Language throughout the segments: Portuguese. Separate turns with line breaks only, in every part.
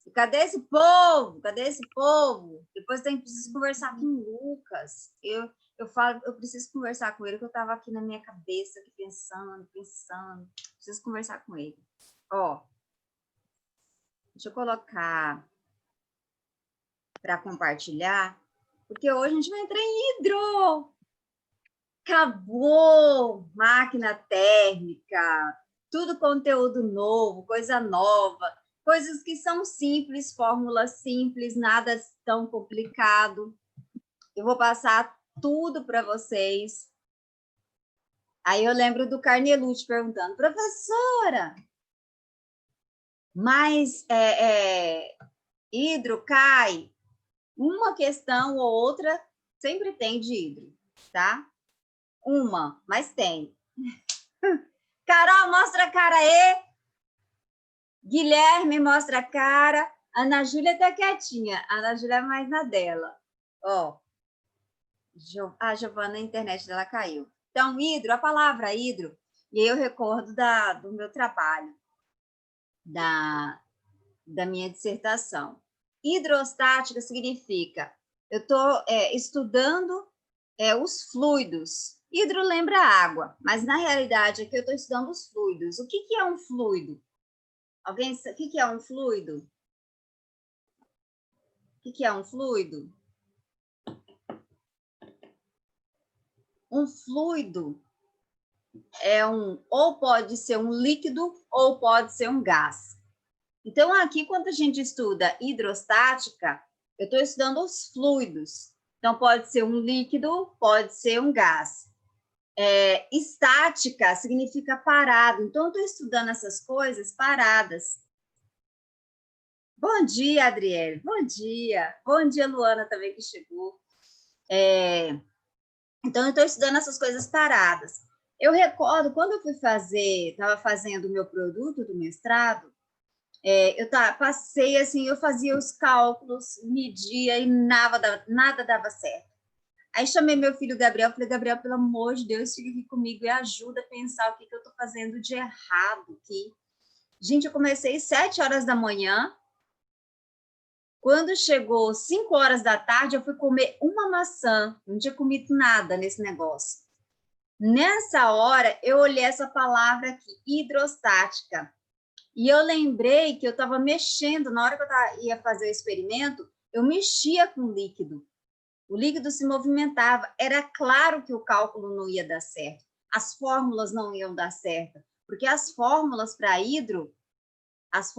E cadê esse povo? Cadê esse povo? Depois preciso conversar com o Lucas. Eu falo, eu preciso conversar com ele, que eu estava aqui na minha cabeça, aqui pensando. Preciso conversar com ele. Ó, deixa eu colocar para compartilhar, porque hoje a gente vai entrar em hidro. Acabou máquina térmica, tudo conteúdo novo, coisa nova, coisas que são simples, fórmulas simples, nada tão complicado. Eu vou passar tudo para vocês. Aí eu lembro do Carnelucci perguntando, professora, mas hidro cai? Uma questão ou outra sempre tem de hidro, tá? Uma, mas tem. Carol, mostra a cara aí. Guilherme, mostra a cara. Ana Júlia tá quietinha. A Ana Júlia é mais na dela. Ó. A Giovana, a internet dela caiu. Então, hidro, a palavra hidro, e aí eu recordo do meu trabalho, da minha dissertação. Hidrostática significa, eu estou estudando os fluidos. Hidro lembra água, mas na realidade aqui eu estou estudando os fluidos. O que é um fluido? Alguém sabe o que é um fluido? O que é um fluido? Um fluido ou pode ser um líquido ou pode ser um gás. Então, aqui, quando a gente estuda hidrostática, eu estou estudando os fluidos. Então, pode ser um líquido, pode ser um gás. Estática significa parado. Então, eu estou estudando essas coisas paradas. Bom dia, Adriele. Bom dia. Bom dia, Luana, também, que chegou. Então, eu estou estudando essas coisas paradas. Eu recordo, quando eu estava fazendo o meu produto do mestrado, passei assim, eu fazia os cálculos, media e nada dava certo. Aí chamei meu filho Gabriel, falei, Gabriel, pelo amor de Deus, fica aqui comigo e ajuda a pensar o que eu estou fazendo de errado aqui. Gente, eu comecei às 7 horas da manhã. Quando chegou 5 horas da tarde, eu fui comer uma maçã. Não tinha comido nada nesse negócio. Nessa hora, eu olhei essa palavra aqui, hidrostática. E eu lembrei que eu estava mexendo, na hora que eu ia fazer o experimento, eu mexia com o líquido. O líquido se movimentava. Era claro que o cálculo não ia dar certo. As fórmulas não iam dar certo. Porque as fórmulas para hidro, as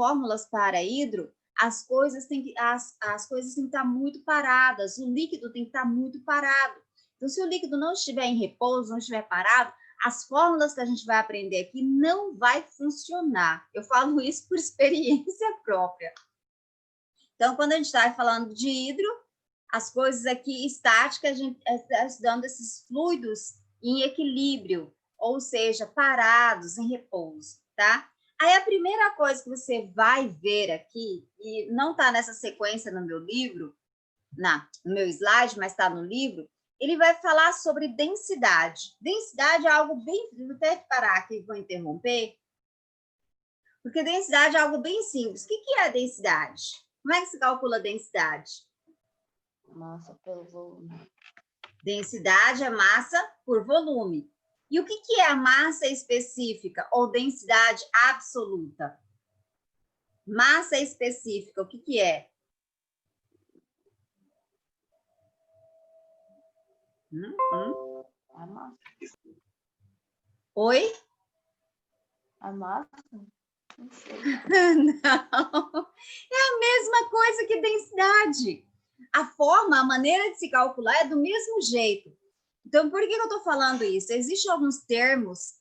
coisas têm que estar muito paradas, o líquido tem que estar muito parado. Então, se o líquido não estiver em repouso, não estiver parado, as fórmulas que a gente vai aprender aqui não vai funcionar. Eu falo isso por experiência própria. Então, quando a gente está falando de hidro, as coisas aqui estáticas, a gente está estudando esses fluidos em equilíbrio, ou seja, parados, em repouso, tá? Aí a primeira coisa que você vai ver aqui, e não está nessa sequência no meu livro, no meu slide, mas está no livro, ele vai falar sobre densidade. Densidade é algo bem... Vou até parar aqui, vou interromper. Porque densidade é algo bem simples. O que é a densidade? Como é que se calcula a densidade?
Massa pelo volume.
Densidade é massa por volume. E o que é a massa específica ou densidade absoluta? Massa específica, o que é?
A massa.
Oi?
A massa? Não sei.
Não. É a mesma coisa que densidade. A forma, a maneira de se calcular é do mesmo jeito. Então, por que eu estou falando isso? Existem alguns termos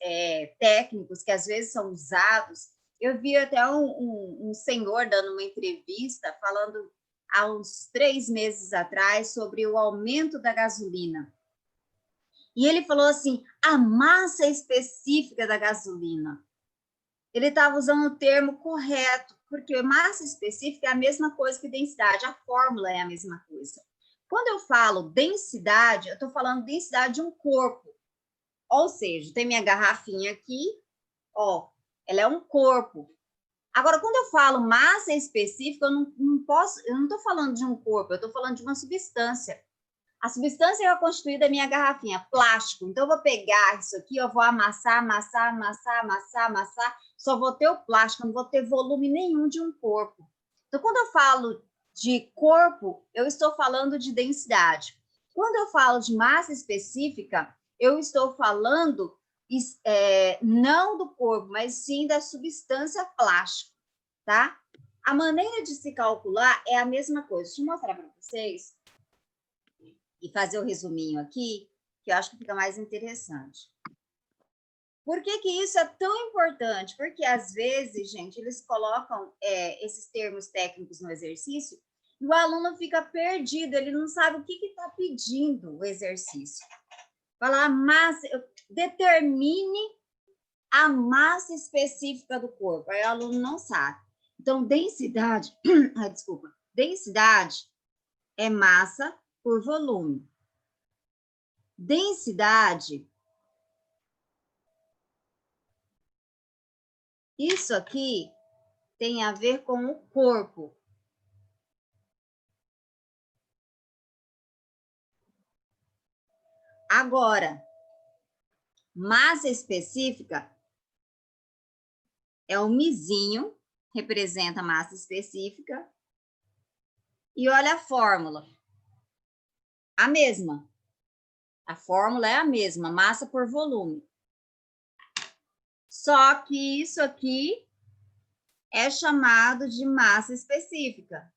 técnicos que às vezes são usados. Eu vi até um senhor dando uma entrevista falando há uns 3 meses atrás sobre o aumento da gasolina. E ele falou assim, a massa específica da gasolina. Ele estava usando o termo correto, porque massa específica é a mesma coisa que densidade, a fórmula é a mesma coisa. Quando eu falo densidade, eu estou falando densidade de um corpo. Ou seja, tem minha garrafinha aqui, ó, ela é um corpo. Agora, quando eu falo massa específica, eu não estou falando de um corpo, eu estou falando de uma substância. A substância é constituída da minha garrafinha, plástico. Então, eu vou pegar isso aqui, eu vou amassar, amassar, amassar, amassar, amassar. Só vou ter o plástico, não vou ter volume nenhum de um corpo. Então, quando eu falo de corpo, eu estou falando de densidade. Quando eu falo de massa específica, eu estou falando não do corpo, mas sim da substância plástica, tá? A maneira de se calcular é a mesma coisa. Deixa eu mostrar para vocês e fazer o resuminho aqui, que eu acho que fica mais interessante. Por que que isso é tão importante? Porque, às vezes, gente, eles colocam esses termos técnicos no exercício e o aluno fica perdido, ele não sabe o que está pedindo o exercício. Falar massa, determine a massa específica do corpo, aí o aluno não sabe. Então, densidade, densidade é massa por volume. Densidade, isso aqui tem a ver com o corpo. Agora, massa específica é o mizinho, representa a massa específica. E olha a fórmula. A mesma. A fórmula é a mesma, massa por volume. Só que isso aqui é chamado de massa específica.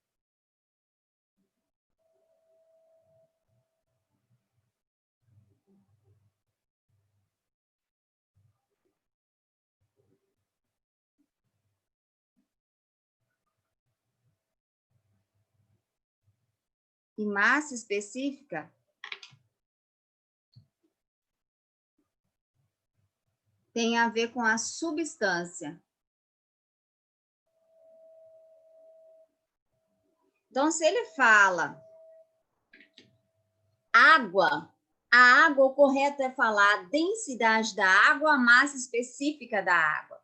E massa específica tem a ver com a substância. Então, se ele fala água, a água, o correto é falar a densidade da água, a massa específica da água.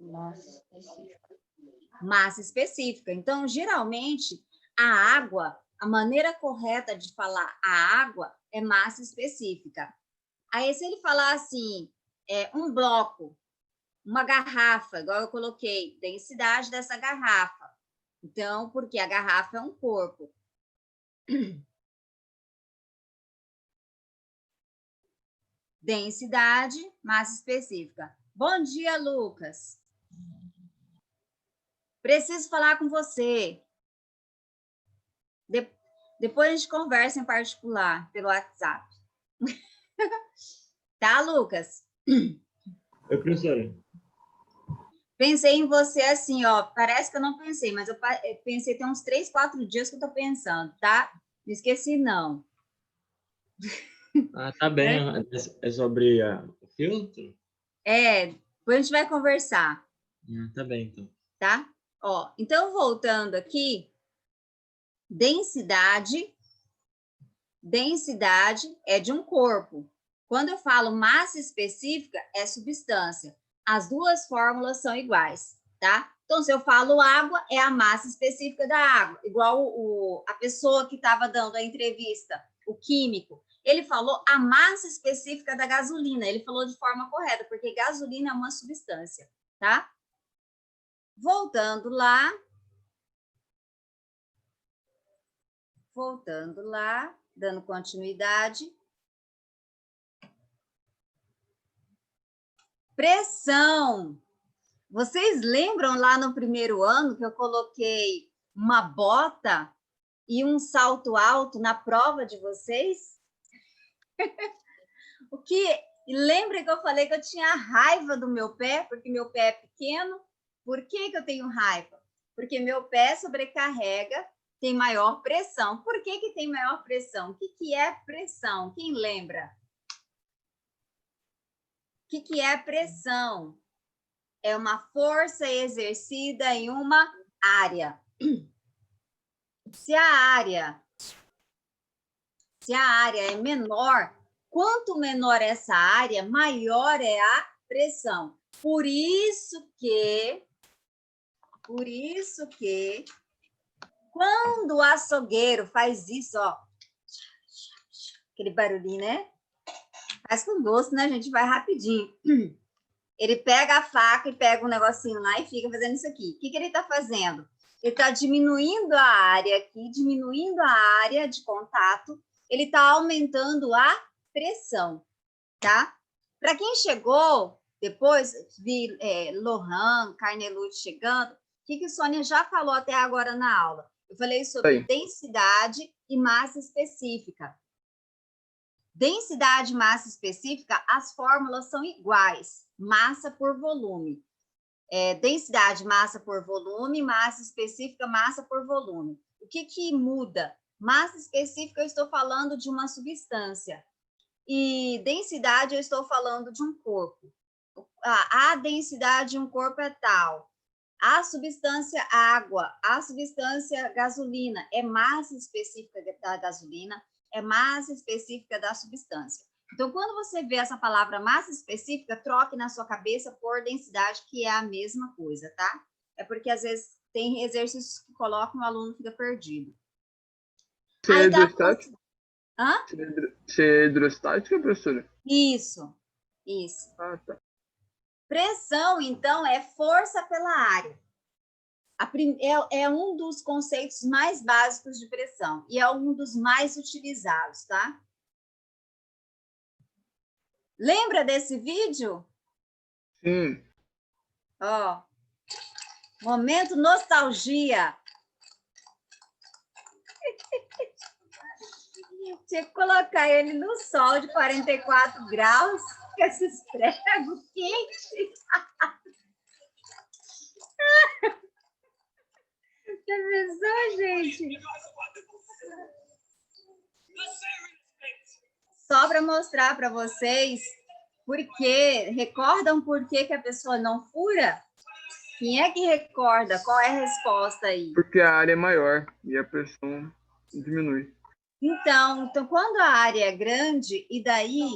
Massa específica.
Massa específica. Então, geralmente, a água, a maneira correta de falar a água é massa específica. Aí, se ele falar assim, um bloco, uma garrafa, igual eu coloquei, densidade dessa garrafa. Então, porque a garrafa é um corpo. Densidade, massa específica. Bom dia, Lucas. Preciso falar com você. Depois a gente conversa em particular, pelo WhatsApp. Tá, Lucas?
Oi, professora.
Pensei em você assim, ó. Parece que eu não pensei, mas eu pensei tem uns 3, 4 dias que eu tô pensando, tá? Não esqueci, não.
Ah, tá bem. É sobre o filtro?
Depois a gente vai conversar.
Tá bem, então.
Tá? Ó, então, voltando aqui, densidade é de um corpo. Quando eu falo massa específica, é substância. As duas fórmulas são iguais, tá? Então, se eu falo água, é a massa específica da água. Igual a pessoa que estava dando a entrevista, o químico, ele falou a massa específica da gasolina. Ele falou de forma correta, porque gasolina é uma substância, tá? Voltando lá, dando continuidade. Pressão. Vocês lembram lá no primeiro ano que eu coloquei uma bota e um salto alto na prova de vocês? Lembra que eu falei que eu tinha raiva do meu pé, porque meu pé é pequeno? Por que eu tenho raiva? Porque meu pé sobrecarrega, tem maior pressão. Por que tem maior pressão? O que é pressão? Quem lembra? O que é pressão? É uma força exercida em uma área. Se a área é menor, quanto menor essa área, maior é a pressão. Por isso que Por isso que, quando o açougueiro faz isso, ó, aquele barulhinho, né? Faz com gosto, né, gente? Vai rapidinho. Ele pega a faca e pega um negocinho lá e fica fazendo isso aqui. O que ele está fazendo? Ele está diminuindo a área aqui, diminuindo a área de contato. Ele está aumentando a pressão, tá? Para quem chegou, depois vi Lohan, Carnelucci chegando, o que Sônia já falou até agora na aula? Eu falei sobre densidade e massa específica. Densidade e massa específica, as fórmulas são iguais. Massa por volume. Densidade, massa por volume, massa específica, massa por volume. O que muda? Massa específica, eu estou falando de uma substância. E densidade, eu estou falando de um corpo. A densidade de um corpo é tal. A substância água, a substância gasolina, é massa específica da gasolina, é massa específica da substância. Então, quando você vê essa palavra massa específica, troque na sua cabeça por densidade, que é a mesma coisa, tá? É porque, às vezes, tem exercícios que colocam e o aluno fica perdido.
Você é hidrostática?
Hã?
Você é hidrostática, professora?
Isso.
Ah, tá.
Pressão, então, é força pela área. É um dos conceitos mais básicos de pressão e é um dos mais utilizados, tá? Lembra desse vídeo?
Sim.
Ó, momento nostalgia. Tinha que colocar ele no sol de 44 graus, com esses pregos quentes. Já pensou, gente? Só para mostrar para vocês recordam por que a pessoa não fura? Quem é que recorda? Qual é a resposta aí?
Porque a área é maior e a pressão diminui.
Então, quando a área é grande, e daí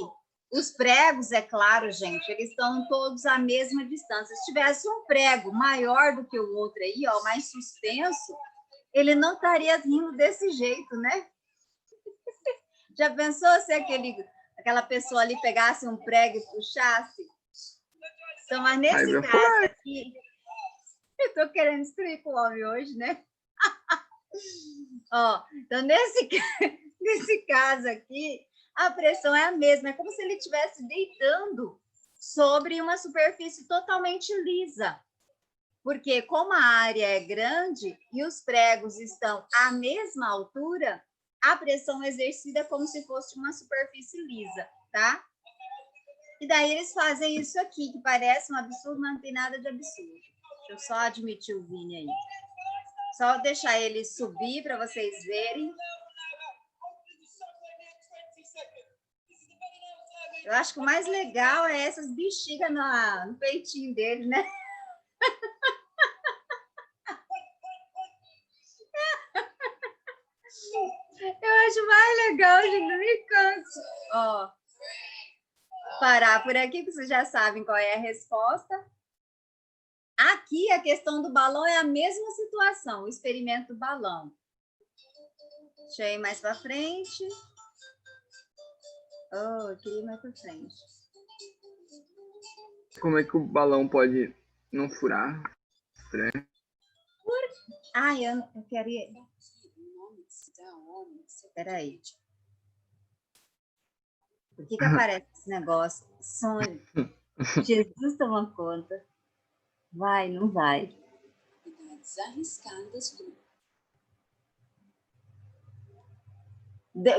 os pregos, é claro, gente, eles estão todos à mesma distância. Se tivesse um prego maior do que o outro aí, ó, mais suspenso, ele não estaria vindo desse jeito, né? Já pensou se aquela pessoa ali pegasse um prego e puxasse? Então, mas nesse caso aqui, eu estou querendo destruir com o homem hoje, né? Ó, então, nesse caso aqui, a pressão é a mesma. É como se ele estivesse deitando sobre uma superfície totalmente lisa. Porque como a área é grande e os pregos estão à mesma altura, a pressão exercida é como se fosse uma superfície lisa, tá? E daí eles fazem isso aqui, que parece um absurdo, mas não tem nada de absurdo. Deixa eu só admitir o Vini aí. Só deixar ele subir para vocês verem. Eu acho que o mais legal é essas bexigas no peitinho dele, né? Eu acho mais legal, gente, não me canso. Ó, parar por aqui, que vocês já sabem qual é a resposta. Aqui, a questão do balão é a mesma situação, o experimento do balão. Deixa eu ir mais para frente. Oh, eu queria ir mais para frente.
Como é que o balão pode não furar? Estranho.
Ai, eu quero ir. Espera aí. Por que aparece esse negócio? Sonho. Jesus toma conta. Vai, não vai.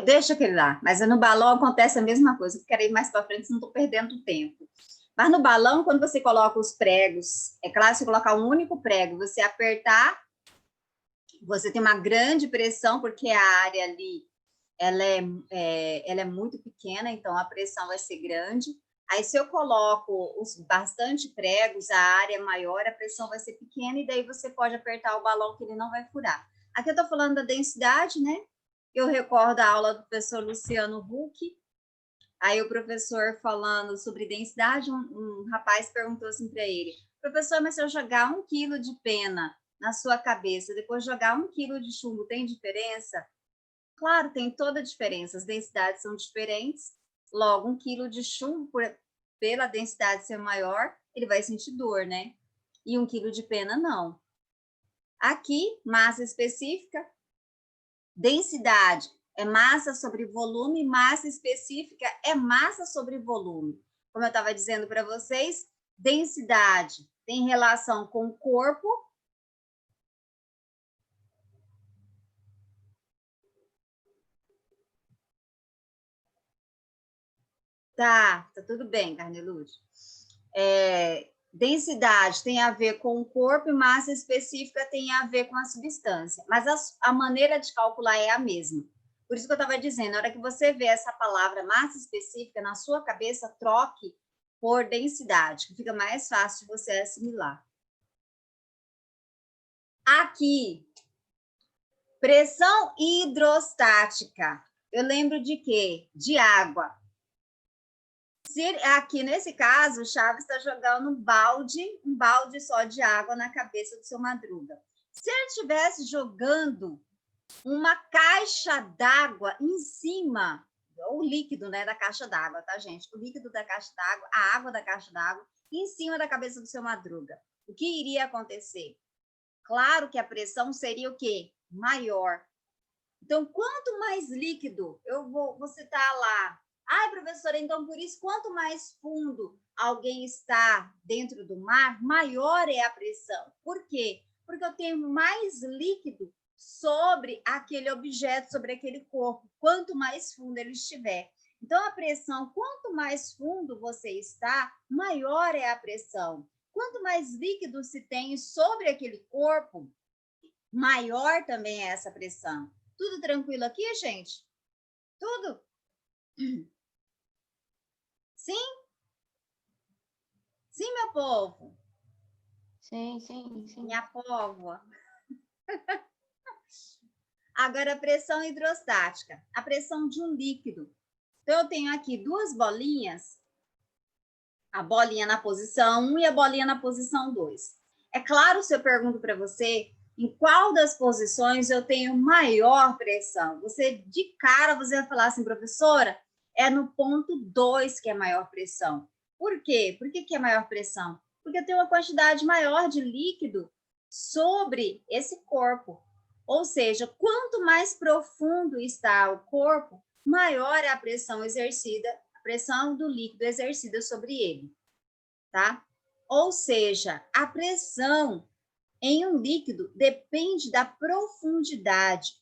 Deixa aquele lá. Mas no balão acontece a mesma coisa. Eu quero ir mais para frente, senão estou perdendo tempo. Mas no balão, quando você coloca os pregos, é claro, se colocar um único prego, você apertar, você tem uma grande pressão, porque a área ali ela é muito pequena, então a pressão vai ser grande. Aí, se eu coloco bastante pregos, a área é maior, a pressão vai ser pequena, e daí você pode apertar o balão que ele não vai furar. Aqui eu estou falando da densidade, né? Eu recordo a aula do professor Luciano Huck. Aí o professor falando sobre densidade, um rapaz perguntou assim para ele: professor, mas se eu jogar 1 quilo de pena na sua cabeça, depois jogar 1 quilo de chumbo, tem diferença? Claro, tem toda a diferença. As densidades são diferentes. Logo, 1 quilo de chumbo, pela densidade ser maior, ele vai sentir dor, né? E 1 quilo de pena, não. Aqui, massa específica, densidade é massa sobre volume, massa específica é massa sobre volume. Como eu estava dizendo para vocês, densidade tem relação com o corpo. Tá tudo bem, Carnelude. Densidade tem a ver com o corpo e massa específica tem a ver com a substância. Mas a maneira de calcular é a mesma. Por isso que eu estava dizendo, na hora que você vê essa palavra massa específica na sua cabeça, troque por densidade, que fica mais fácil de você assimilar. Aqui, pressão hidrostática. Eu lembro de quê? De água. Aqui, nesse caso, o Chaves está jogando um balde só de água na cabeça do seu Madruga. Se ele estivesse jogando uma caixa d'água em cima, o líquido, né, da caixa d'água, tá, gente? O líquido da caixa d'água, a água da caixa d'água, em cima da cabeça do seu Madruga. O que iria acontecer? Claro que a pressão seria o quê? Maior. Então, quanto mais líquido, eu vou citar lá. Ai, professora, então por isso, quanto mais fundo alguém está dentro do mar, maior é a pressão. Por quê? Porque eu tenho mais líquido sobre aquele objeto, sobre aquele corpo, quanto mais fundo ele estiver. Então, a pressão, quanto mais fundo você está, maior é a pressão. Quanto mais líquido se tem sobre aquele corpo, maior também é essa pressão. Tudo tranquilo aqui, gente? Tudo? Sim? Sim, meu povo?
Sim.
Minha povo. Agora, a pressão hidrostática. A pressão de um líquido. Então, eu tenho aqui 2 bolinhas. A bolinha na posição 1 e a bolinha na posição 2. É claro, se eu pergunto para você em qual das posições eu tenho maior pressão, você, de cara, você vai falar assim, professora, é no ponto 2 que é maior pressão. Por quê? Por que é maior pressão? Porque eu tenho uma quantidade maior de líquido sobre esse corpo. Ou seja, quanto mais profundo está o corpo, maior é a pressão exercida, a pressão do líquido exercida sobre ele, tá? Ou seja, a pressão em um líquido depende da profundidade.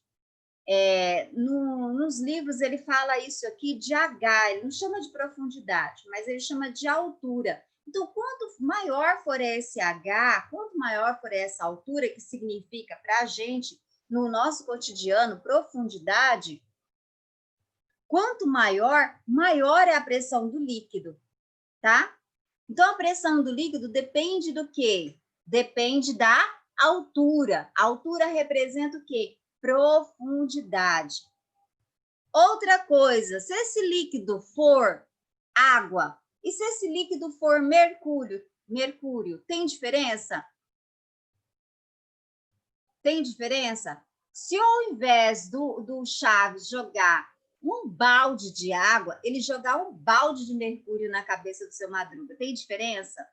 Nos livros ele fala isso aqui de H, ele não chama de profundidade, mas ele chama de altura. Então, quanto maior for esse H, quanto maior for essa altura, que significa para a gente, no nosso cotidiano, profundidade, quanto maior, maior é a pressão do líquido, tá? Então, a pressão do líquido depende do quê? Depende da altura. A altura representa o quê? Profundidade. Outra coisa, se esse líquido for água e se esse líquido for mercúrio, tem diferença? Tem diferença? Se ao invés do Chaves jogar um balde de água, ele jogar um balde de mercúrio na cabeça do seu Madruga, tem diferença?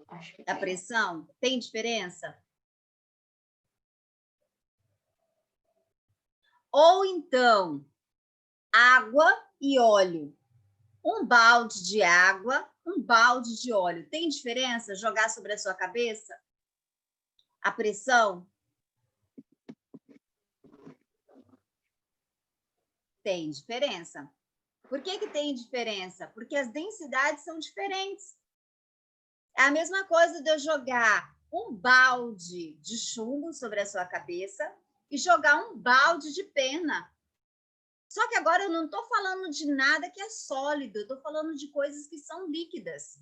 Acho que
A pressão? Tem diferença? Ou então, água e óleo. Um balde de água, um balde de óleo. Tem diferença jogar sobre a sua cabeça? A pressão? Tem diferença. Por que tem diferença? Porque as densidades são diferentes. É a mesma coisa de eu jogar um balde de chumbo sobre a sua cabeça e jogar um balde de pena. Só que agora eu não estou falando de nada que é sólido, eu estou falando de coisas que são líquidas.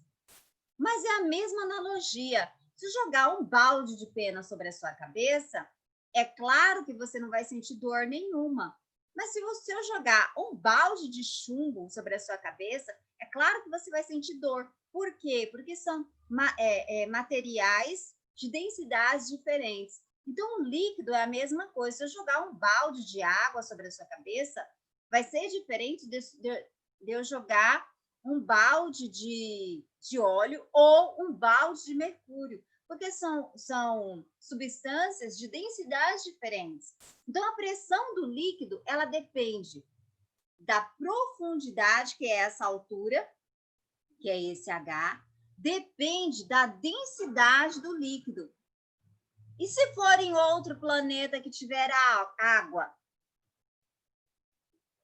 Mas é a mesma analogia. Se jogar um balde de pena sobre a sua cabeça, é claro que você não vai sentir dor nenhuma. Mas se você jogar um balde de chumbo sobre a sua cabeça, é claro que você vai sentir dor. Por quê? Porque são materiais de densidades diferentes. Então, o líquido é a mesma coisa. Se eu jogar um balde de água sobre a sua cabeça, vai ser diferente de eu jogar um balde de óleo ou um balde de mercúrio, porque são substâncias de densidades diferentes. Então, a pressão do líquido, ela depende da profundidade, que é essa altura, que é esse H, depende da densidade do líquido. E se for em outro planeta que tiver água,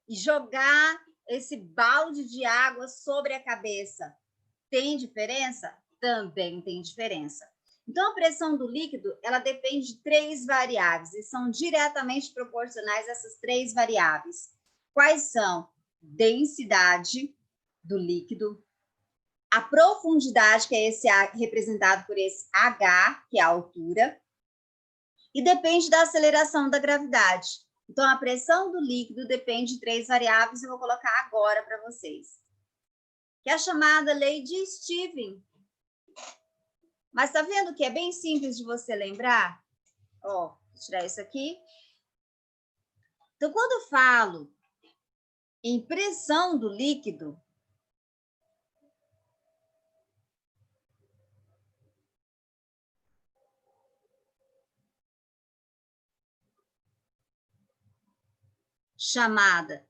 e jogar esse balde de água sobre a cabeça, tem diferença? Também tem diferença. Então, a pressão do líquido, ela depende de 3 variáveis, e são diretamente proporcionais a essas 3 variáveis. Quais são? Densidade do líquido, a profundidade, que é esse representado por esse H, que é a altura, e depende da aceleração da gravidade. Então, a pressão do líquido depende de 3 variáveis, eu vou colocar agora para vocês. Que é a chamada lei de Stevens. Mas tá vendo que é bem simples de você lembrar? Ó, vou tirar isso aqui. Então, quando eu falo em pressão do líquido, chamada,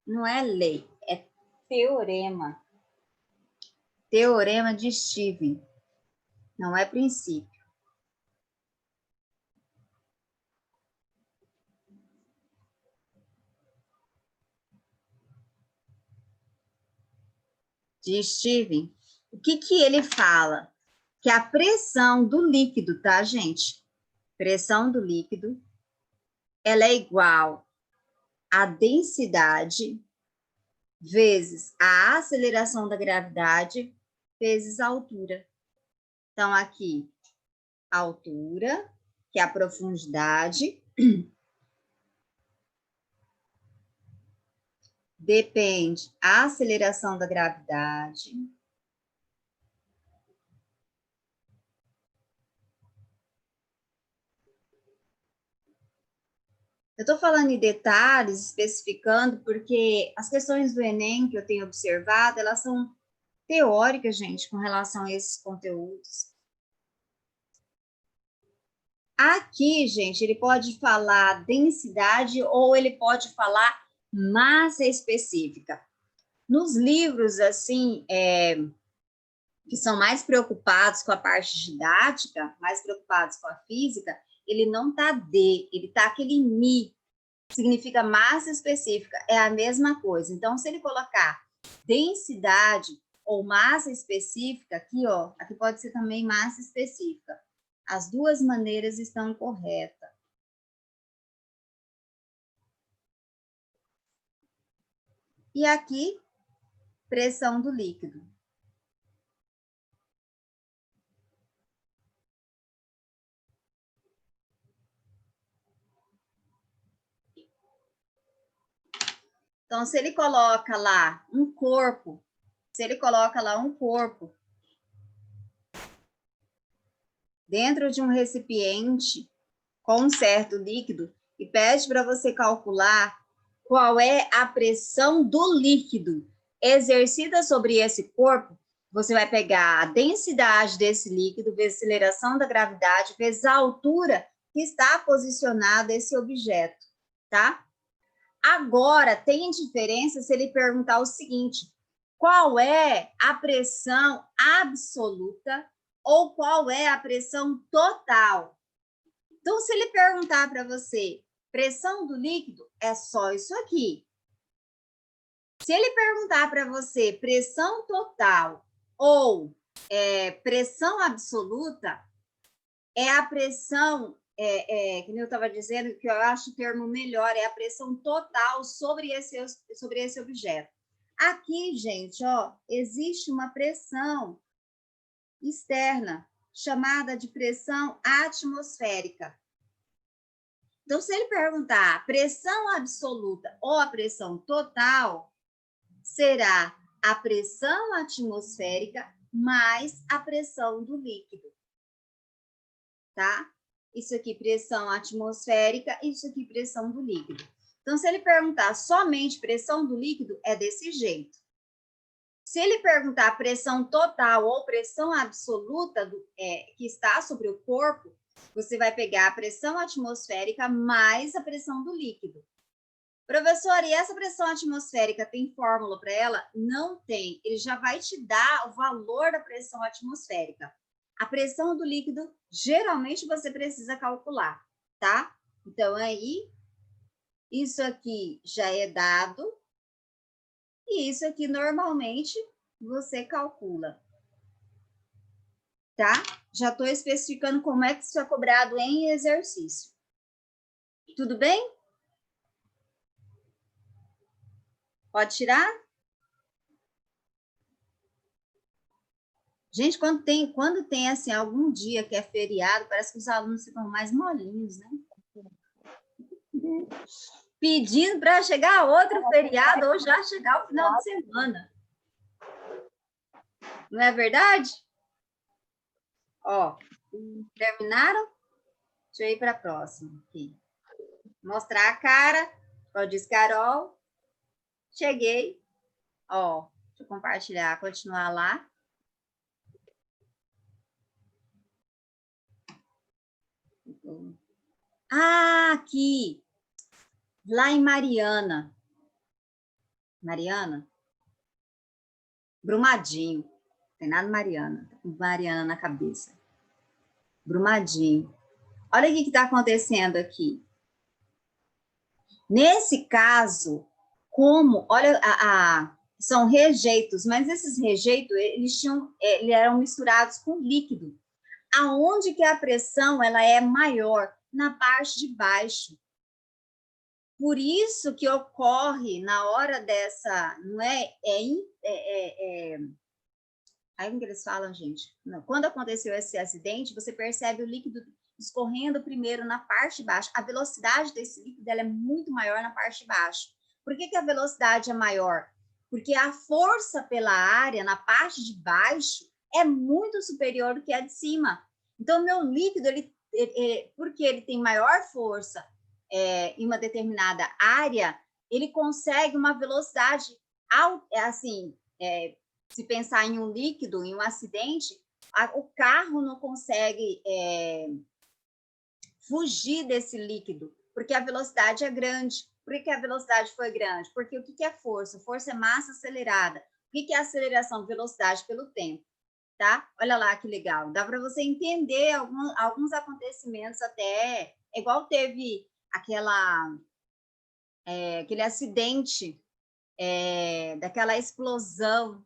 não é lei, é teorema. Teorema de Stevens, não é princípio. De Stevens, o que ele fala? Que a pressão do líquido, tá, gente? Pressão do líquido, ela é igual à densidade vezes a aceleração da gravidade vezes a altura. Então, aqui, a altura, que é a profundidade, depende a aceleração da gravidade eu estou falando em detalhes, especificando, porque as questões do Enem que eu tenho observado, elas são teóricas, gente, com relação a esses conteúdos. Aqui, gente, ele pode falar densidade ou ele pode falar massa específica. Nos livros, assim, que são mais preocupados com a parte didática, mais preocupados com a física, ele não está D, ele está aquele Mi, significa massa específica, é a mesma coisa. Então, se ele colocar densidade ou massa específica, aqui, ó, aqui pode ser também massa específica. As duas maneiras estão corretas. E aqui, pressão do líquido. Então, se ele coloca lá um corpo, dentro de um recipiente com um certo líquido e pede para você calcular qual é a pressão do líquido exercida sobre esse corpo, você vai pegar a densidade desse líquido, vezes a aceleração da gravidade, vezes a altura que está posicionado esse objeto, tá? Agora, tem diferença se ele perguntar o seguinte: qual é a pressão absoluta ou qual é a pressão total? Então, se ele perguntar para você, pressão do líquido, é só isso aqui. Se ele perguntar para você pressão total ou pressão absoluta, é a pressão, que eu estava dizendo, que eu acho o termo melhor, é a pressão total sobre esse objeto. Aqui, gente, ó, existe uma pressão externa, chamada de pressão atmosférica. Então, se ele perguntar a pressão absoluta ou a pressão total, será a pressão atmosférica mais a pressão do líquido, tá? Isso aqui, pressão atmosférica, isso aqui, pressão do líquido. Então, se ele perguntar somente pressão do líquido, é desse jeito. Se ele perguntar pressão total ou pressão absoluta que está sobre o corpo, você vai pegar a pressão atmosférica mais a pressão do líquido. Professora, e essa pressão atmosférica tem fórmula para ela? Não tem. Ele já vai te dar o valor da pressão atmosférica. A pressão do líquido, geralmente, você precisa calcular, tá? Então, aí, isso aqui já é dado. E isso aqui, normalmente, você calcula. Tá? Já estou especificando como é que isso é cobrado em exercício. Tudo bem? Pode tirar? Gente, quando tem assim, algum dia que é feriado, parece que os alunos ficam mais molinhos, né? Pedindo para chegar outro feriado ou já chegar o final de semana. Não é verdade? Ó, terminaram? Deixa eu ir para a próxima aqui. Mostrar a cara. Ó, diz Carol. Cheguei. Ó, deixa eu compartilhar, continuar lá. Ah, aqui. Lá em Mariana. Mariana? Brumadinho. Não tem nada Mariana. Tá com Mariana na cabeça. Brumadinho. Olha o que está acontecendo aqui. Nesse caso, olha, são rejeitos, mas esses rejeitos, eles eram misturados com líquido. Aonde que a pressão ela é maior? Na parte de baixo. Por isso que ocorre na hora dessa, não é? Aí como que eles falam, gente? Não, quando aconteceu esse acidente, você percebe o líquido escorrendo primeiro na parte de baixo. A velocidade desse líquido ela é muito maior na parte de baixo. Por que a velocidade é maior? Porque a força pela área na parte de baixo é muito superior do que a de cima. Então, meu líquido, porque ele tem maior força em uma determinada área, ele consegue uma velocidade, se pensar em um líquido, em um acidente, o carro não consegue fugir desse líquido, porque a velocidade é grande. Por que a velocidade foi grande? Porque o que é força? Força é massa acelerada. O que é aceleração? Velocidade pelo tempo. Tá? Olha lá que legal. Dá para você entender alguns acontecimentos até... Igual teve aquele acidente daquela explosão,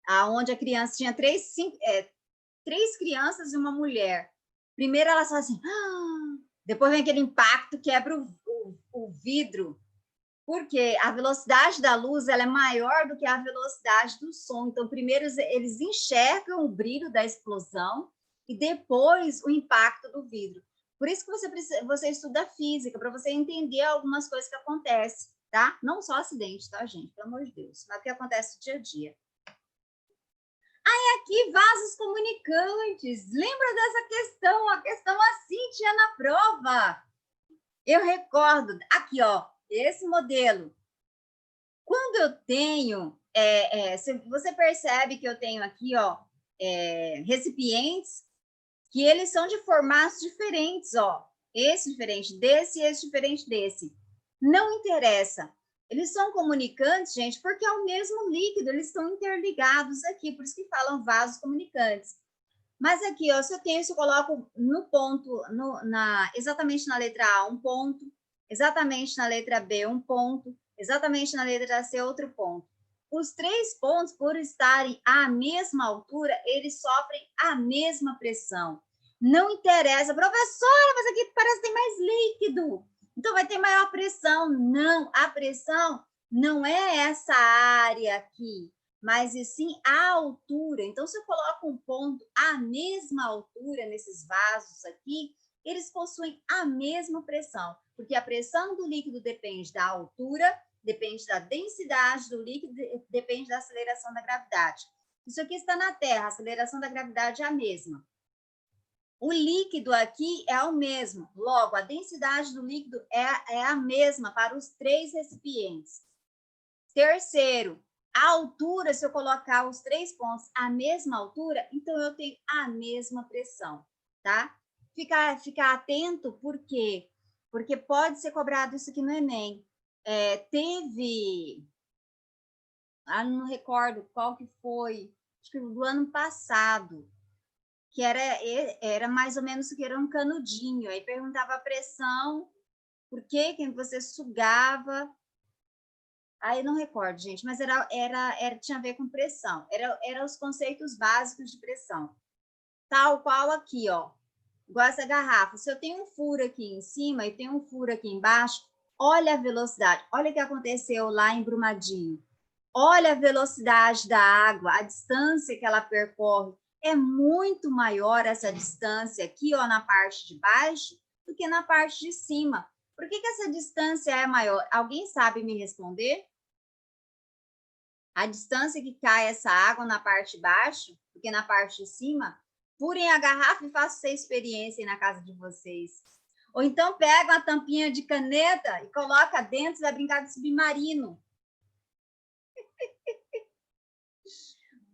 aonde a criança tinha três crianças e uma mulher. Primeiro ela só assim... Depois vem aquele impacto, quebra o vidro, porque a velocidade da luz ela é maior do que a velocidade do som. Então, primeiro eles enxergam o brilho da explosão e depois o impacto do vidro. Por isso que você estuda física, para você entender algumas coisas que acontecem, tá? Não só acidente, tá, gente? Pelo amor de Deus. Mas o que acontece no dia a dia. Aqui, vasos comunicantes. Lembra dessa questão? A questão assim tinha na prova. Eu recordo. Aqui, ó. Esse modelo. Quando eu tenho... você percebe que eu tenho aqui, ó, recipientes que eles são de formatos diferentes, ó. Esse diferente desse e esse diferente desse. Não interessa. Eles são comunicantes, gente, porque é o mesmo líquido, eles estão interligados aqui, por isso que falam vasos comunicantes. Mas aqui, ó, se eu tenho isso, eu coloco no ponto, exatamente na letra A, um ponto, exatamente na letra B, um ponto, exatamente na letra C, outro ponto. Os 3 pontos, por estarem à mesma altura, eles sofrem a mesma pressão. Não interessa, professora, mas aqui parece que tem mais líquido. Então, vai ter maior pressão. Não, a pressão não é essa área aqui, mas e sim a altura. Então, se eu coloco um ponto à mesma altura nesses vasos aqui, eles possuem a mesma pressão, porque a pressão do líquido depende da altura, depende da densidade do líquido, depende da aceleração da gravidade. Isso aqui está na Terra, a aceleração da gravidade é a mesma. O líquido aqui é o mesmo. Logo, a densidade do líquido é a mesma para os 3 recipientes. Terceiro, a altura, se eu colocar os 3 pontos à mesma altura, então eu tenho a mesma pressão, tá? Ficar atento, por quê? Porque pode ser cobrado isso aqui no Enem. Não recordo qual que foi, acho que do ano passado, que era mais ou menos que era um canudinho, aí perguntava a pressão, por que você sugava, aí não recordo, gente, mas tinha a ver com pressão, era os conceitos básicos de pressão, tal qual aqui, ó, igual essa garrafa, se eu tenho um furo aqui em cima e tenho um furo aqui embaixo, olha a velocidade, olha o que aconteceu lá em Brumadinho, olha a velocidade da água, a distância que ela percorre, é muito maior essa distância aqui, ó, na parte de baixo, do que na parte de cima. Por que essa distância é maior? Alguém sabe me responder? A distância que cai essa água na parte de baixo, do que na parte de cima? Furem a garrafa e façam essa experiência aí na casa de vocês. Ou então pega uma tampinha de caneta e coloca dentro e vai brincar de submarino.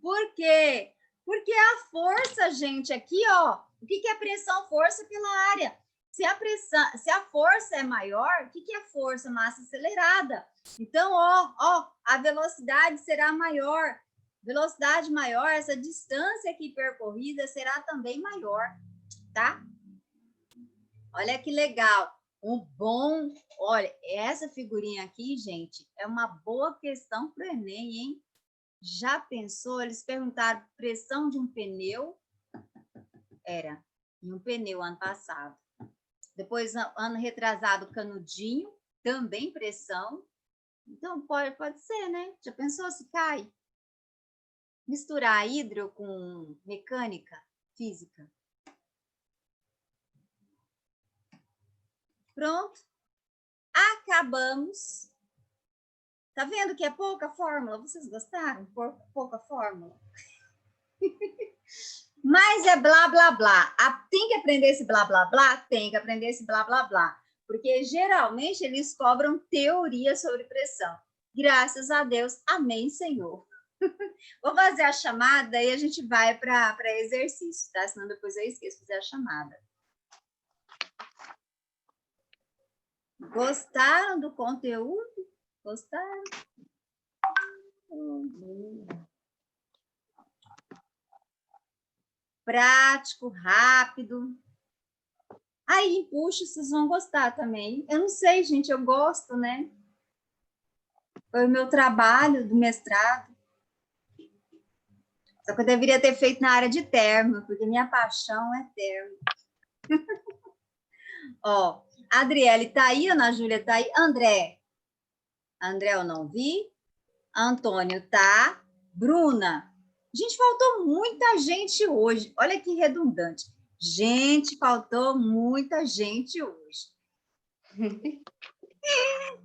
Por quê? Porque a força, gente, aqui, ó, o que é pressão? Força pela área. Se a força é maior, o que é força? Massa acelerada. Então, ó, a velocidade será maior. Velocidade maior, essa distância aqui percorrida será também maior, tá? Olha que legal. Olha, essa figurinha aqui, gente, é uma boa questão para o Enem, hein? Já pensou? Eles perguntaram pressão de um pneu. Era em um pneu ano passado. Depois, ano retrasado, canudinho, também pressão. Então, pode ser, né? Já pensou se cai? Misturar hidro com mecânica, física. Pronto. Acabamos. Tá vendo que é pouca fórmula? Vocês gostaram? Pouca fórmula? Mas é blá, blá, blá. Tem que aprender esse blá, blá, blá? Tem que aprender esse blá, blá, blá. Porque, geralmente, eles cobram teoria sobre pressão. Graças a Deus. Amém, Senhor. Vou fazer a chamada e a gente vai para exercício, tá? Senão depois eu esqueço de fazer a chamada. Gostaram do conteúdo? Gostaram? Prático, rápido. Aí, puxa, vocês vão gostar também. Eu não sei, gente, eu gosto, né? Foi o meu trabalho do mestrado. Só que eu deveria ter feito na área de termo, porque minha paixão é termo. Ó, a Adriele tá aí, a Ana Júlia tá aí. André eu não vi. Antônio tá. Bruna. Gente, faltou muita gente hoje. Olha que redundante. Gente, faltou muita gente hoje.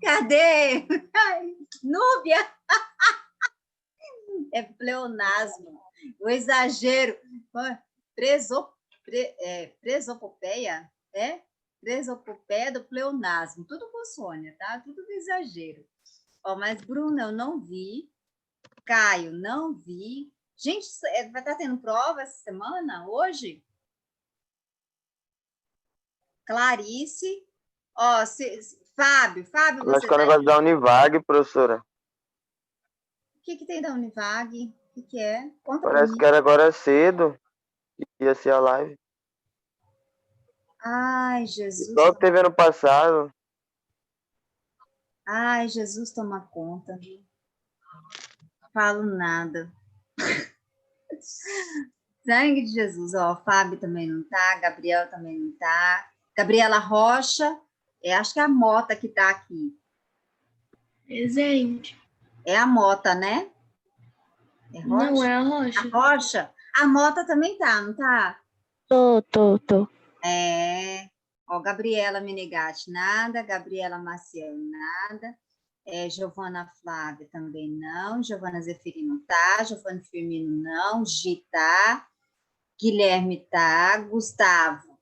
Cadê? Núbia. É pleonasmo. O exagero. Presopopeia? Presopopeia do pleonasmo. Tudo com Sônia, tá? Tudo do exagero. Ó, mas Bruna, eu não vi. Caio, não vi. Gente, vai estar tendo prova essa semana? Hoje? Clarice. Ó, Fábio,
Eu acho que é o negócio da Univag, professora.
O que tem da Univag? O que é? Conta
Parece que era agora cedo. Ia ser a live.
Ai, Jesus.
Só que teve ano passado.
Ai, Jesus, toma conta. Falo nada. Sangue de Jesus. Ó, Fábio também não tá, Gabriel também não tá. Gabriela Rocha, acho que é a Mota que tá aqui.
Presente.
É a Mota, né? É Rocha?
Não, é a Rocha.
A Rocha? A Mota também tá, não tá?
Tô.
Ó, Gabriela Menegatti, nada. Gabriela Maciel, nada. Giovana Flávia também não. Giovana Zeferino tá. Giovana Firmino não. Gi tá. Guilherme tá. Gustavo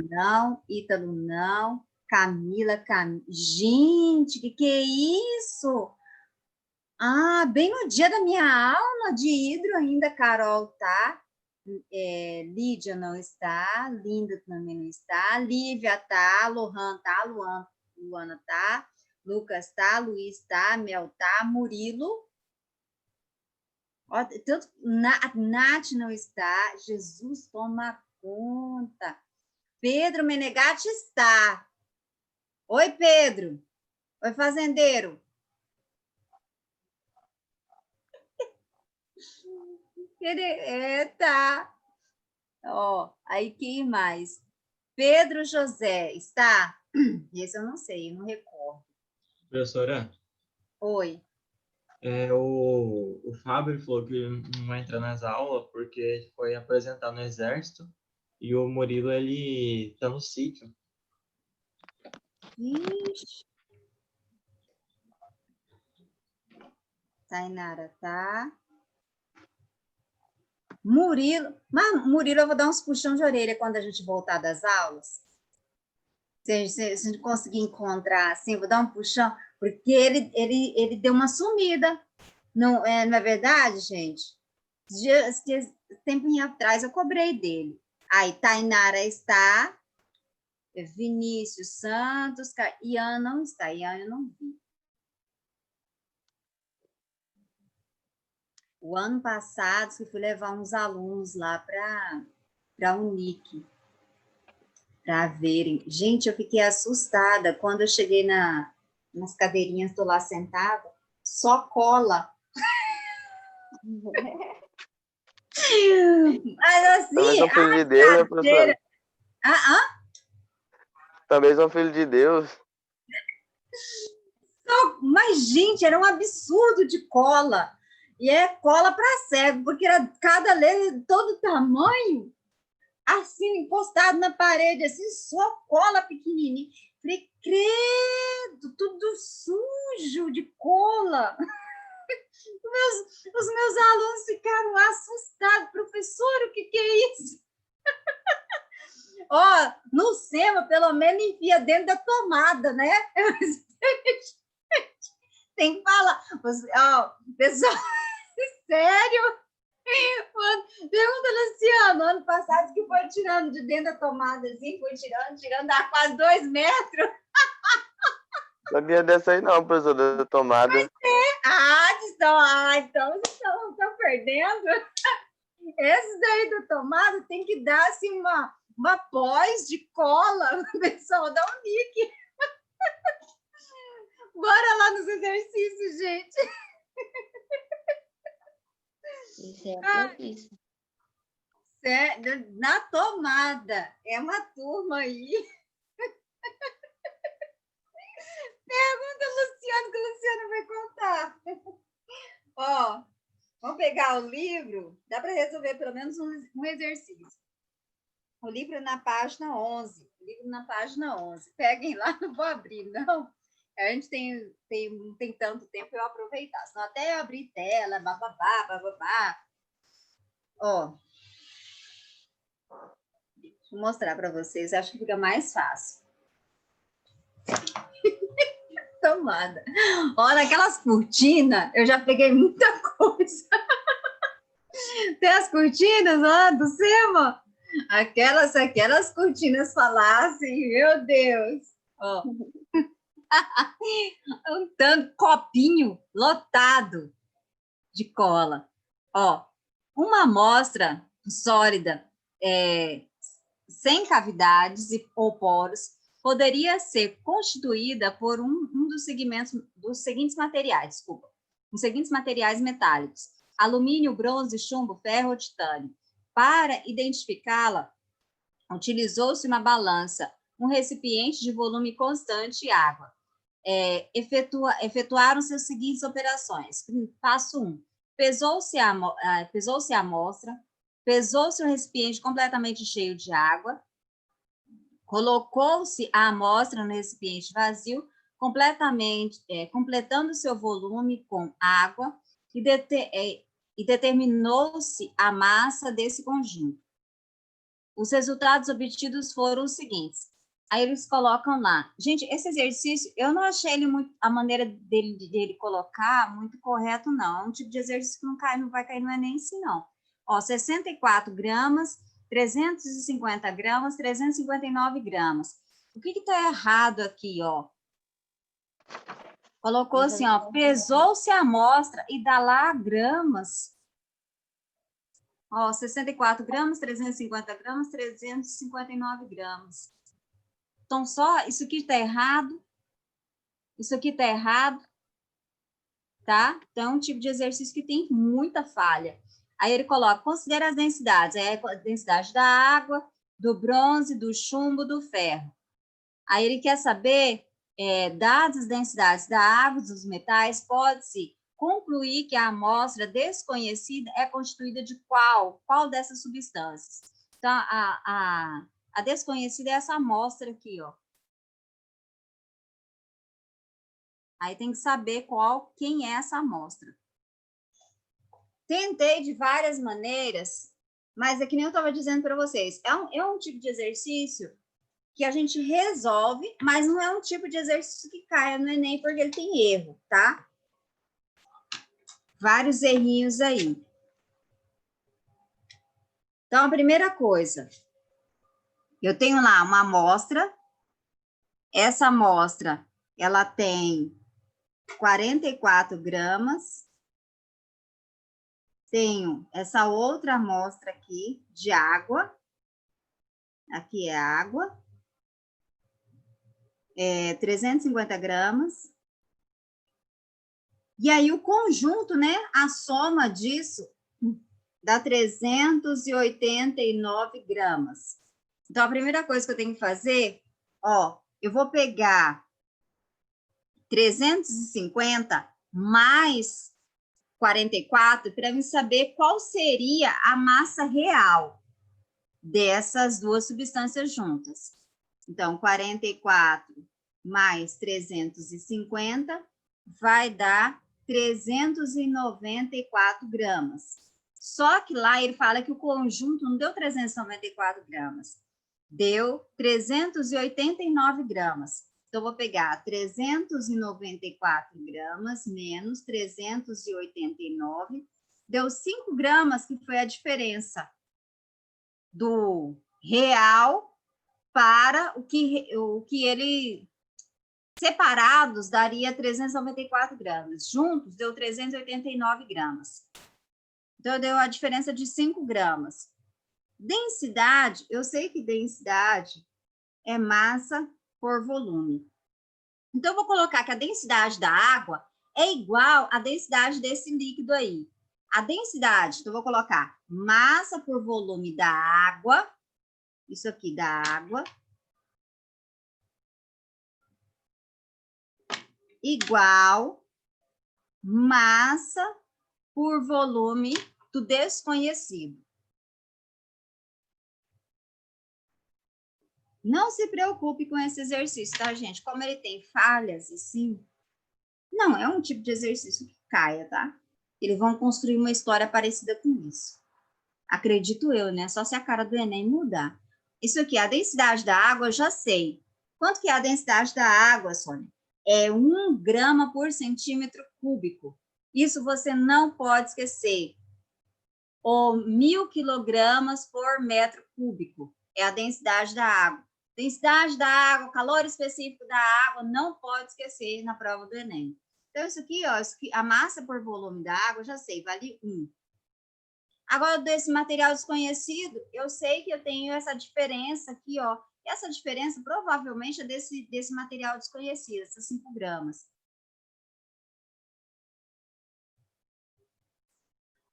não. Ítalo não. Camila. Gente, que é isso? Ah, bem no dia da minha aula de hidro ainda, Carol tá. Lídia não está. Linda também não está. Lívia tá. Lohan tá. Luana tá. Lucas tá. Luiz tá. Mel tá. Murilo. Ó, tanto, Nath não está. Jesus toma conta. Pedro Menegatti está. Oi, Pedro. Oi, fazendeiro. Tá. Ó, aí quem mais? Pedro José, está? Esse eu não sei, eu não recordo.
Professora,
Oi.
o Fábio falou que não vai entrar nas aulas porque ele foi apresentar no exército e o Murilo, ele tá no sítio.
Ixi. Tainara, tá? Murilo, eu vou dar uns puxão de orelha quando a gente voltar das aulas. Se a gente conseguir encontrar, assim, eu vou dar um puxão, porque ele deu uma sumida. Não é verdade, gente? Tempo atrás eu cobrei dele. Aí, Tainara está, Vinícius Santos, Ian não está, Ian eu não vi. O ano passado, eu fui levar uns alunos lá para a Unic, para verem. Gente, eu fiquei assustada quando eu cheguei nas cadeirinhas, estou lá sentada, só cola. Mas assim,
Também são filhos de Deus, né, professora? Também são filhos de Deus.
Mas, gente, era um absurdo de cola. E é cola para cego, porque era cada letra de todo tamanho, assim, encostado na parede, assim, só cola pequenininha. Falei, credo, tudo sujo de cola. Os meus alunos ficaram assustados. Professor, o que é isso? Ó, no SEMA, pelo menos enfia dentro da tomada, né? Tem que falar. Ó, pessoal, sério? Pergunta, Luciano, ano passado que foi tirando de dentro da tomada, assim, foi tirando, dá quase 2 metros.
Sabia dessa aí não, professora, da tomada.
Então vocês estão perdendo. Esses daí da tomada tem que dar, assim, uma pós de cola, o pessoal da Unic. Bora lá nos exercícios, gente.
Isso é propício.
Na tomada. É uma turma aí. Pergunta ao Luciano, que o Luciano vai contar. Ó, vamos pegar o livro. Dá para resolver pelo menos um exercício. O livro na página 11. Peguem lá, não vou abrir, não. A gente não tem tanto tempo para eu aproveitar. Senão até eu abrir tela, bababá. Ó. Vou mostrar para vocês. Acho que fica mais fácil. Tomada. Olha, aquelas cortinas, eu já peguei muita coisa. Tem as cortinas lá do cima? Aquelas cortinas falassem, meu Deus. Ó. Um tanto copinho lotado de cola. Ó, uma amostra sólida sem cavidades ou poros poderia ser constituída por um dos seguintes materiais, os seguintes materiais metálicos: alumínio, bronze, chumbo, ferro ou titânio. Para identificá-la, utilizou-se uma balança, um recipiente de volume constante e água. Efetuaram-se as seguintes operações. Passo 1. Pesou-se a amostra, pesou-se o recipiente completamente cheio de água, colocou-se a amostra no recipiente vazio, completando seu volume com água e determinou-se a massa desse conjunto. Os resultados obtidos foram os seguintes. Aí eles colocam lá. Gente, esse exercício, eu não achei ele muito, a maneira dele colocar muito correto, não. É um tipo de exercício que não vai cair no Enem, sim, não. Ó, 64 gramas, 350 gramas, 359 gramas. O que está errado aqui, ó? Colocou assim, ó, pesou-se a amostra e dá lá gramas. Ó, 64 gramas, 350 gramas, 359 gramas. Então, só isso aqui está errado. Isso aqui está errado. Tá? Então, é um tipo de exercício que tem muita falha. Aí ele coloca, considera as densidades. Aí a densidade da água, do bronze, do chumbo, do ferro. Aí ele quer saber, dadas as densidades da água, dos metais, pode-se concluir que a amostra desconhecida é constituída de qual dessas substâncias. Então, a desconhecida é essa amostra aqui, ó. Aí tem que saber quem é essa amostra. Tentei de várias maneiras, mas é que nem eu estava dizendo para vocês, é um tipo de exercício que a gente resolve, mas não é um tipo de exercício que caia no Enem, porque ele tem erro, tá? Vários errinhos aí. Então, a primeira coisa, eu tenho lá uma amostra, essa amostra, ela tem 44 gramas, tenho essa outra amostra aqui de água, aqui é água, 350 gramas, e aí o conjunto, né, a soma disso dá 389 gramas. Então, a primeira coisa que eu tenho que fazer, ó, eu vou pegar 350 mais 44 para eu saber qual seria a massa real dessas duas substâncias juntas. Então, 44 mais 350 vai dar 394 gramas. Só que lá ele fala que o conjunto não deu 394 gramas, deu 389 gramas. Então, eu vou pegar 394 gramas menos 389, deu 5 gramas, que foi a diferença do real para o que ele, separados, daria 394 gramas. Juntos, deu 389 gramas. Então, deu a diferença de 5 gramas. Densidade, eu sei que densidade é massa por volume. Então, eu vou colocar que a densidade da água é igual à densidade desse líquido aí. A densidade, então, eu vou colocar massa por volume da água, isso aqui da água, igual massa por volume do desconhecido. Não se preocupe com esse exercício, tá, gente? Como ele tem falhas, assim, não é um tipo de exercício que caia, tá? Eles vão construir uma história parecida com isso. Acredito eu, né? Só se a cara do Enem mudar. Isso aqui, a densidade da água, eu já sei. Quanto que é a densidade da água, Sônia? É 1 grama por centímetro cúbico. Isso você não pode esquecer. Ou 1.000 quilogramas por metro cúbico. É a densidade da água. Densidade da água, calor específico da água, não pode esquecer na prova do Enem. Então, isso aqui, ó, a massa por volume da água, eu já sei, vale 1. Agora, desse material desconhecido, eu sei que eu tenho essa diferença aqui, ó. Essa diferença provavelmente é desse material desconhecido, essas 5 gramas.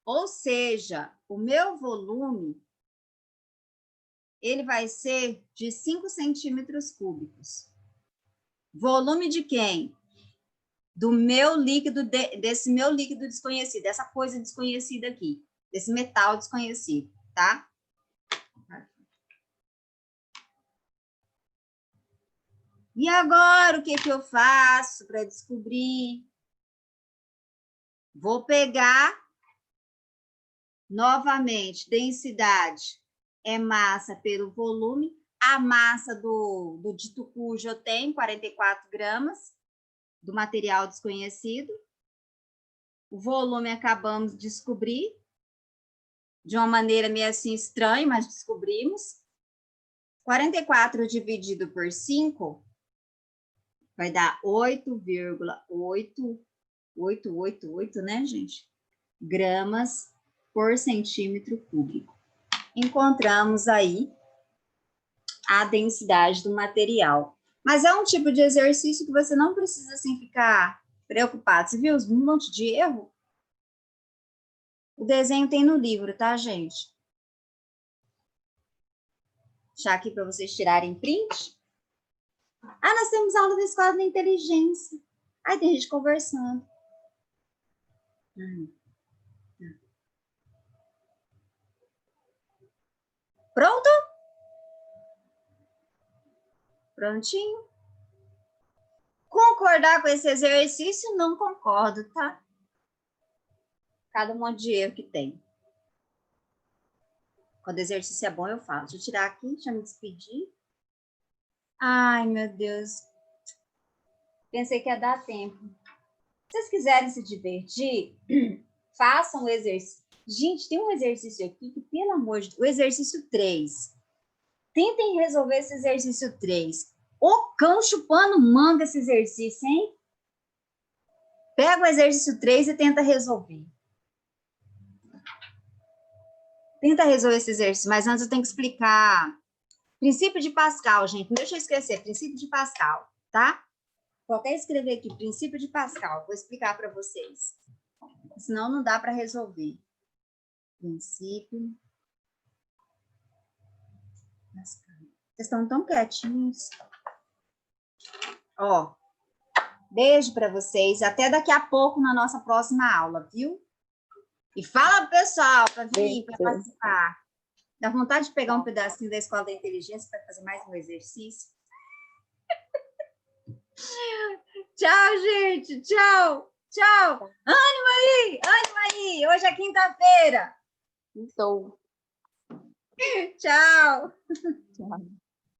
Ou seja, o meu volume, ele vai ser de 5 centímetros cúbicos. Volume de quem? Do meu líquido, desse meu líquido desconhecido, dessa coisa desconhecida aqui, desse metal desconhecido, tá? E agora, o que que eu faço para descobrir? Vou pegar novamente, densidade é massa pelo volume. A massa do dito cujo eu tenho, 44 gramas, do material desconhecido. O volume acabamos de descobrir, de uma maneira meio assim estranha, mas descobrimos. 44 dividido por 5 vai dar 8,8888, né, gente? Gramas por centímetro cúbico. Encontramos aí a densidade do material. Mas é um tipo de exercício que você não precisa assim ficar preocupado. Você viu um monte de erro? O desenho tem no livro, tá, gente? Deixar aqui para vocês tirarem print. Ah, nós temos aula da Escola da Inteligência. Aí tem gente conversando. Pronto? Prontinho? Concordar com esse exercício? Não concordo, tá? Cada monte de erro que tem. Quando o exercício é bom, eu faço. Deixa eu tirar aqui, deixa eu me despedir. Ai, meu Deus. Pensei que ia dar tempo. Se vocês quiserem se divertir, façam o exercício. Gente, tem um exercício aqui que, pelo amor de Deus, o exercício 3. Tentem resolver esse exercício 3. O cão chupando manga esse exercício, hein? Pega o exercício 3 e tenta resolver. Tenta resolver esse exercício, mas antes eu tenho que explicar. Princípio de Pascal, gente. Não deixa eu esquecer. Princípio de Pascal, tá? Vou até escrever aqui. Princípio de Pascal. Vou explicar para vocês. Senão não dá para resolver. Princípio. Pascal. Vocês estão tão quietinhos. Ó. Beijo para vocês. Até daqui a pouco na nossa próxima aula, viu? E fala pro pessoal para vir, para participar. Dá vontade de pegar um pedacinho da Escola da Inteligência para fazer mais um exercício. Tchau, gente. Tchau. Tchau. Ânimo aí. Hoje é quinta-feira.
Então.
Tchau.
Tchau.